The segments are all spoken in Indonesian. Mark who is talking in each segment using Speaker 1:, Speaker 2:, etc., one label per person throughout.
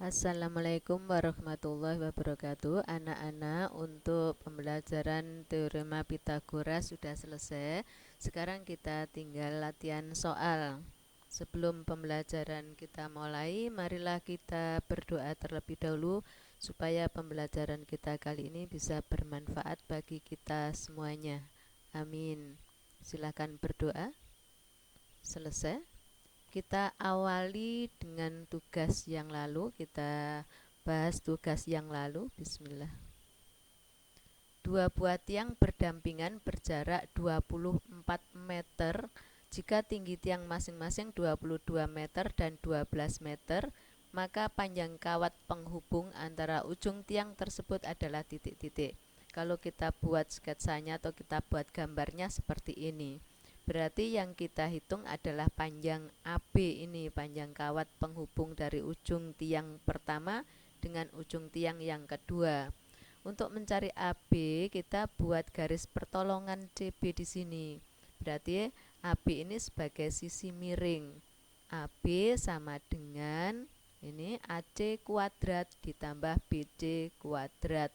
Speaker 1: Assalamualaikum warahmatullahi wabarakatuh. Anak-anak, untuk pembelajaran teorema Pitagoras sudah selesai. Sekarang kita tinggal latihan soal. Sebelum pembelajaran kita mulai, marilah kita berdoa terlebih dahulu supaya pembelajaran kita kali ini bisa bermanfaat bagi kita semuanya. Amin. Silakan berdoa. Selesai. Kita awali dengan tugas yang lalu. Kita bahas tugas yang lalu. Bismillah. Dua buah tiang berdampingan berjarak 24 meter. Jika tinggi tiang masing-masing 22 meter dan 12 meter, maka panjang kawat penghubung antara ujung tiang tersebut adalah titik-titik. Kalau kita buat sketsanya atau kita buat gambarnya seperti ini. Berarti yang kita hitung adalah panjang AB ini, panjang kawat penghubung dari ujung tiang pertama dengan ujung tiang yang kedua. Untuk mencari AB, kita buat garis pertolongan CB di sini. Berarti AB ini sebagai sisi miring. AB sama dengan ini AC kuadrat ditambah BC kuadrat.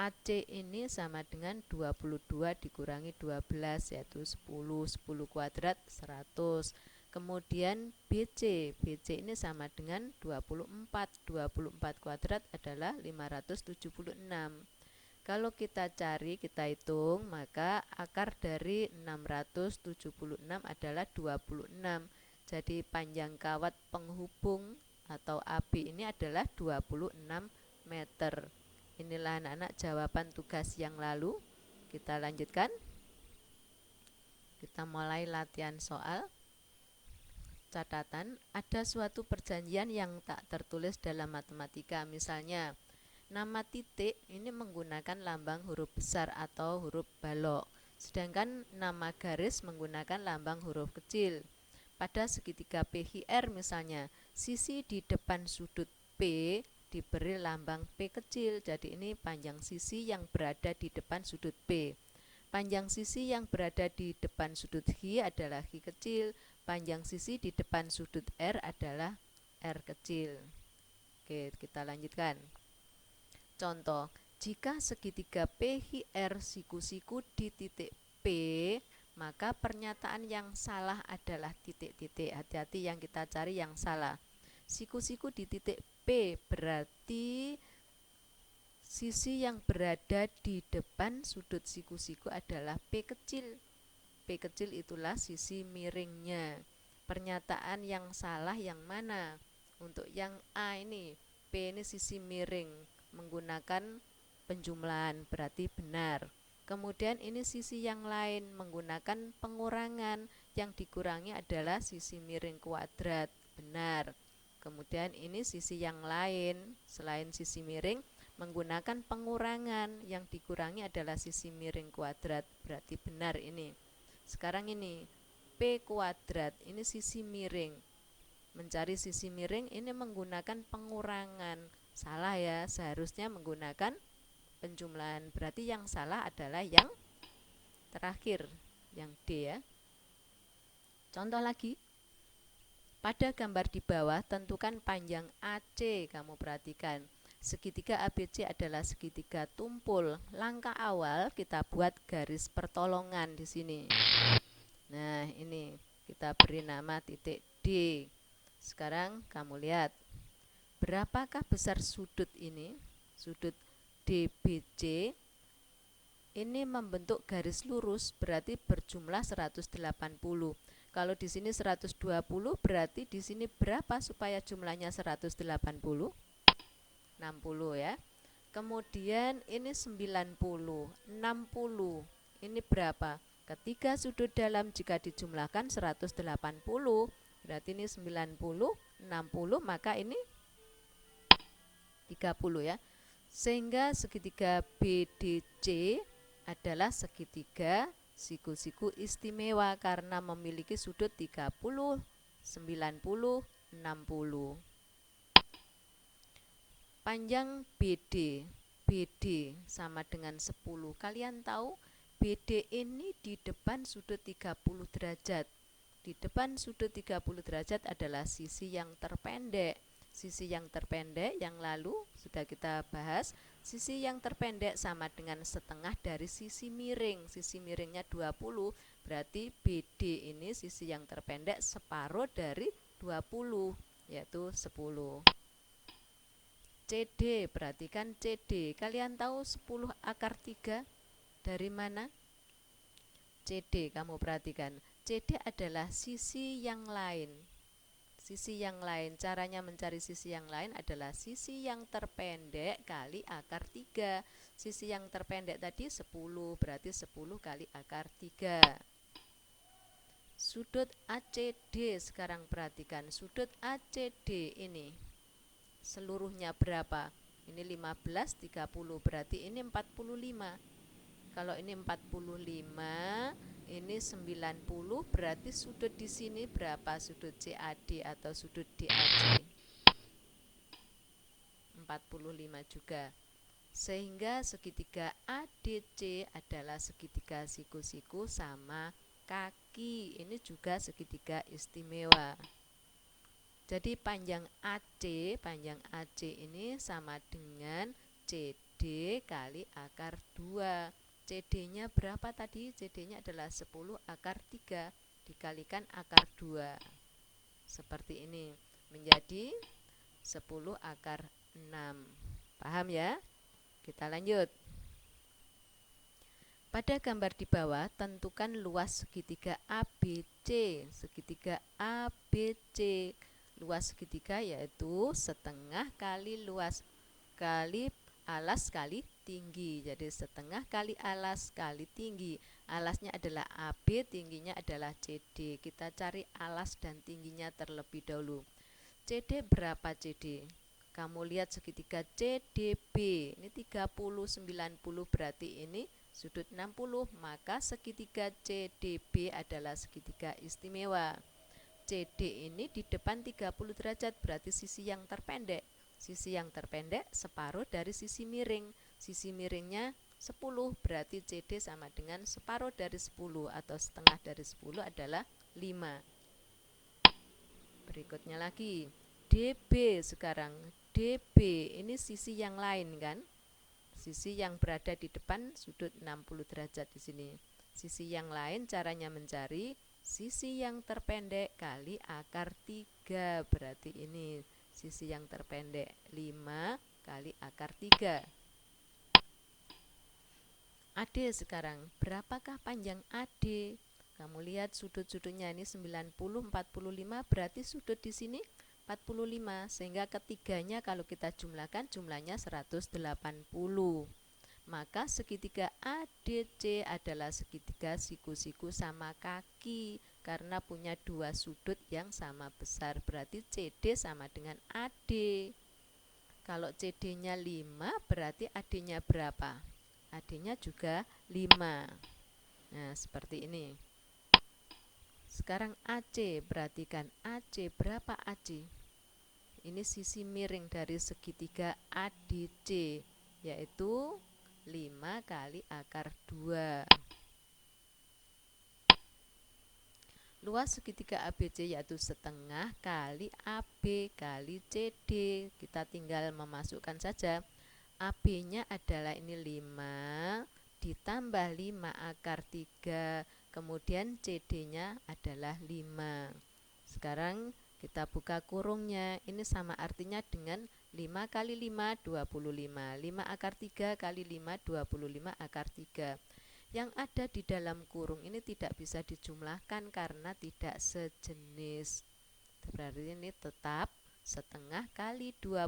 Speaker 1: AC ini sama dengan 22 dikurangi 12, yaitu 10. 10 kuadrat 100. Kemudian BC ini sama dengan 24. 24 kuadrat adalah 576. Kalau kita cari, kita hitung, maka akar dari 676 adalah 26. Jadi panjang kawat penghubung atau AB ini adalah 26 meter. Inilah anak-anak jawaban tugas yang lalu. Kita lanjutkan. Kita mulai latihan soal. Catatan, ada suatu perjanjian yang tak tertulis dalam matematika. Misalnya, nama titik ini menggunakan lambang huruf besar atau huruf balok, sedangkan nama garis menggunakan lambang huruf kecil. Pada segitiga PQR misalnya, sisi di depan sudut P diberi lambang P kecil. Jadi ini panjang sisi yang berada di depan sudut P. Panjang sisi yang berada di depan sudut H adalah H kecil. Panjang sisi di depan sudut R adalah R kecil. Oke, kita lanjutkan. Contoh, jika segitiga PQR siku-siku di titik P, maka pernyataan yang salah adalah titik-titik. Hati-hati yang kita cari yang salah. Siku-siku di titik P berarti sisi yang berada di depan sudut siku-siku adalah P kecil. P kecil itulah sisi miringnya. Pernyataan yang salah yang mana? Untuk yang A ini, P ini sisi miring, menggunakan penjumlahan, berarti benar. Kemudian ini sisi yang lain, menggunakan pengurangan, yang dikurangi adalah sisi miring kuadrat, benar. Kemudian ini sisi yang lain, selain sisi miring, menggunakan pengurangan, yang dikurangi adalah sisi miring kuadrat, berarti benar ini. Sekarang ini P kuadrat, ini sisi miring. Mencari sisi miring ini menggunakan pengurangan. Salah ya, seharusnya menggunakan penjumlahan. Berarti yang salah adalah yang terakhir, yang D ya. Contoh lagi. Pada gambar di bawah, tentukan panjang AC. Kamu perhatikan, segitiga ABC adalah segitiga tumpul. Langkah awal kita buat garis pertolongan di sini. Nah, ini kita beri nama titik D. Sekarang kamu lihat, berapakah besar sudut ini? Sudut DBC ini membentuk garis lurus, berarti berjumlah 180. Kalau di sini 120, berarti di sini berapa supaya jumlahnya 180? 60 ya. Kemudian ini 90, 60. Ini berapa? Ketiga sudut dalam jika dijumlahkan 180. Berarti ini 90, 60, maka ini 30 ya. Sehingga segitiga BDC adalah segitiga siku-siku istimewa karena memiliki sudut 30, 90, 60. Panjang BD sama dengan 10. Kalian tahu BD ini di depan sudut 30 derajat. di depan sudut 30 derajat adalah sisi yang terpendek. Sisi yang terpendek yang lalu sudah kita bahas, sisi yang terpendek sama dengan setengah dari sisi miring. Sisi miringnya 20, berarti BD ini sisi yang terpendek separuh dari 20, yaitu 10. CD, perhatikan CD. Kalian tahu 10 akar 3 dari mana? CD, kamu perhatikan. CD adalah sisi yang lain. Sisi yang lain, caranya mencari sisi yang lain adalah sisi yang terpendek kali akar 3. Sisi yang terpendek tadi 10, berarti 10 kali akar 3. Sudut ACD, sekarang perhatikan. Sudut ACD ini seluruhnya berapa? Ini 15, 30, berarti ini 45. Kalau ini 45, ini 90, berarti sudut di sini berapa? Sudut CAD atau sudut DAC? 45 juga. Sehingga segitiga ADC adalah segitiga siku-siku sama kaki. Ini juga segitiga istimewa. Jadi panjang AC ini sama dengan CD kali akar 2. CD-nya berapa tadi? CD-nya adalah 10 akar 3 dikalikan akar 2. Seperti ini. Menjadi 10 akar 6. Paham ya? Kita lanjut. Pada gambar di bawah, tentukan luas segitiga ABC. Segitiga ABC. Luas segitiga yaitu setengah kali luas kali alas kali tinggi. Jadi setengah kali alas kali tinggi. Alasnya adalah AB, tingginya adalah CD. Kita cari alas dan tingginya terlebih dahulu. CD berapa CD? Kamu lihat segitiga CDB. Ini 30, 90, berarti ini sudut 60. Maka segitiga CDB adalah segitiga istimewa. CD ini di depan 30 derajat, berarti sisi yang terpendek. Sisi yang terpendek separuh dari sisi miring. Sisi miringnya 10, berarti CD sama dengan separuh dari 10 atau setengah dari 10 adalah 5. Berikutnya lagi, DB sekarang. DB ini sisi yang lain kan? Sisi yang berada di depan sudut 60 derajat di sini. Sisi yang lain caranya mencari sisi yang terpendek kali akar 3, berarti ini sisi yang terpendek 5 kali akar 3. AD sekarang, berapakah panjang AD? Kamu lihat sudut-sudutnya ini 90, 45, berarti sudut di sini 45, sehingga ketiganya kalau kita jumlahkan jumlahnya 180. Maka segitiga ADC adalah segitiga siku-siku sama kaki karena punya dua sudut yang sama besar, berarti CD sama dengan AD. Kalau CD-nya 5 berarti AD-nya berapa? AD-nya juga 5. Nah, seperti ini. Sekarang AC, perhatikan AC, berapa AC? Ini sisi miring dari segitiga ADC, yaitu 5 kali akar 2. Luas segitiga ABC yaitu setengah kali AB kali CD. Kita tinggal memasukkan saja. AB-nya adalah ini 5 ditambah 5 akar 3. Kemudian CD-nya adalah 5. Sekarang kita buka kurungnya. Ini sama artinya dengan 5 kali 5, 25. 5 akar 3 kali 5, 25 akar 3. Yang ada di dalam kurung ini tidak bisa dijumlahkan karena tidak sejenis. Berarti ini tetap setengah kali 25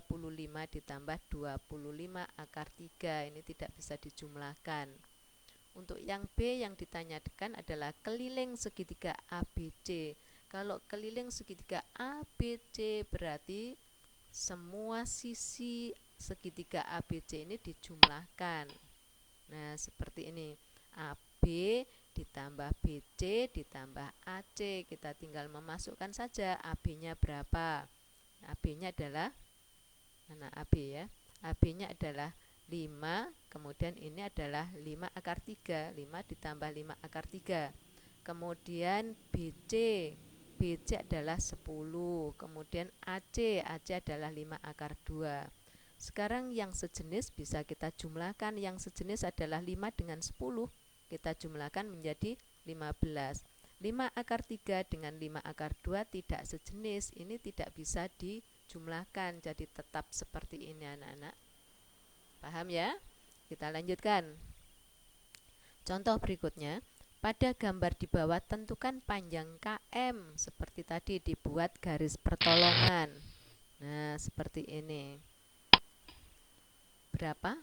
Speaker 1: ditambah 25 akar 3. Ini tidak bisa dijumlahkan. Untuk yang B yang ditanyakan adalah keliling segitiga ABC. Kalau keliling segitiga ABC berarti semua sisi segitiga ABC ini dijumlahkan. Nah, seperti ini. AB ditambah BC ditambah AC. Kita tinggal memasukkan saja AB-nya berapa. AB-nya adalah, mana AB ya? AB-nya adalah 5, kemudian ini adalah 5 akar 3. 5 ditambah 5 akar 3. kemudian BC, BC adalah 10, kemudian AC, AC adalah 5 akar 2. Sekarang yang sejenis bisa kita jumlahkan, yang sejenis adalah 5 dengan 10, kita jumlahkan menjadi 15. 5 akar 3 dengan 5 akar 2 tidak sejenis, ini tidak bisa dijumlahkan, jadi tetap seperti ini anak-anak. Paham ya? Kita lanjutkan. Contoh berikutnya, pada gambar di bawah tentukan panjang KM, seperti tadi dibuat garis pertolongan. Nah, seperti ini. Berapa?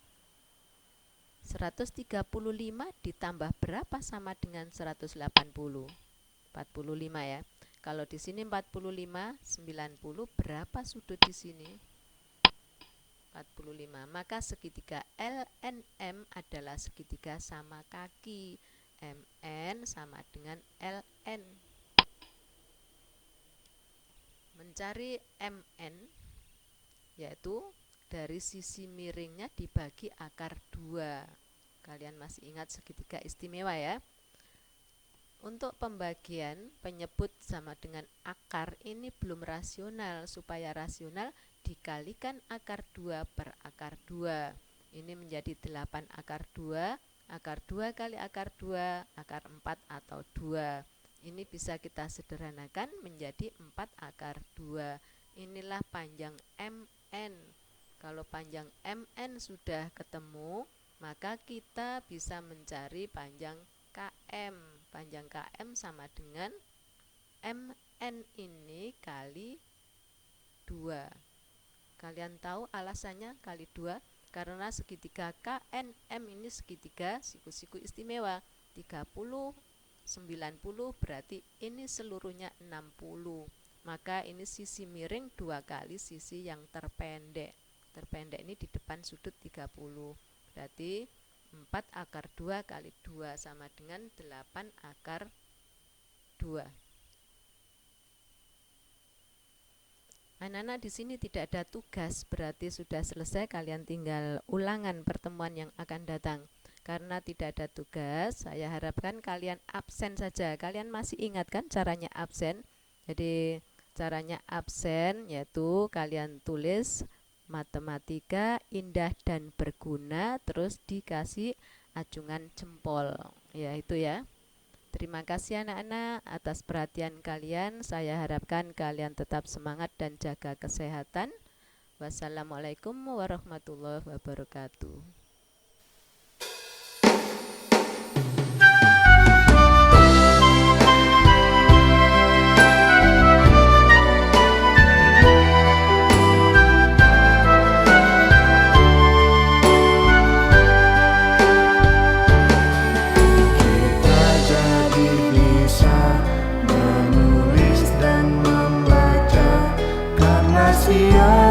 Speaker 1: 135 ditambah berapa sama dengan 180? 45 ya. Kalau di sini 45, 90, berapa sudut di sini? 45. Maka segitiga LNM adalah segitiga sama kaki. MN sama dengan LN. Mencari MN yaitu dari sisi miringnya dibagi akar 2. Kalian masih ingat segitiga istimewa ya? Untuk pembagian penyebut sama dengan akar ini belum rasional. Supaya rasional dikalikan akar 2 per akar 2. Ini menjadi 8 akar 2. Akar 2 kali akar 2, akar 4 atau 2. Ini bisa kita sederhanakan menjadi 4 akar 2. Inilah panjang MN. Kalau panjang MN sudah ketemu, maka kita bisa mencari panjang KM. Panjang KM sama dengan MN ini kali 2. Kalian tahu alasannya kali 2? Karena segitiga KNM ini segitiga siku-siku istimewa. 30, 90 berarti ini seluruhnya 60. Maka ini sisi miring 2 kali sisi yang terpendek. Terpendek ini di depan sudut 30. Berarti 4 akar 2 kali 2 sama dengan 8 akar 2. Anak-anak di sini tidak ada tugas, berarti sudah selesai. Kalian tinggal ulangan pertemuan yang akan datang. Karena tidak ada tugas, saya harapkan kalian absen saja. Kalian masih ingat kan caranya absen? Jadi caranya absen yaitu kalian tulis matematika indah dan berguna, terus dikasih acungan jempol. Ya itu ya. Terima kasih anak-anak atas perhatian kalian. Saya harapkan kalian tetap semangat dan jaga kesehatan. Wassalamualaikum warahmatullahi wabarakatuh.
Speaker 2: Sia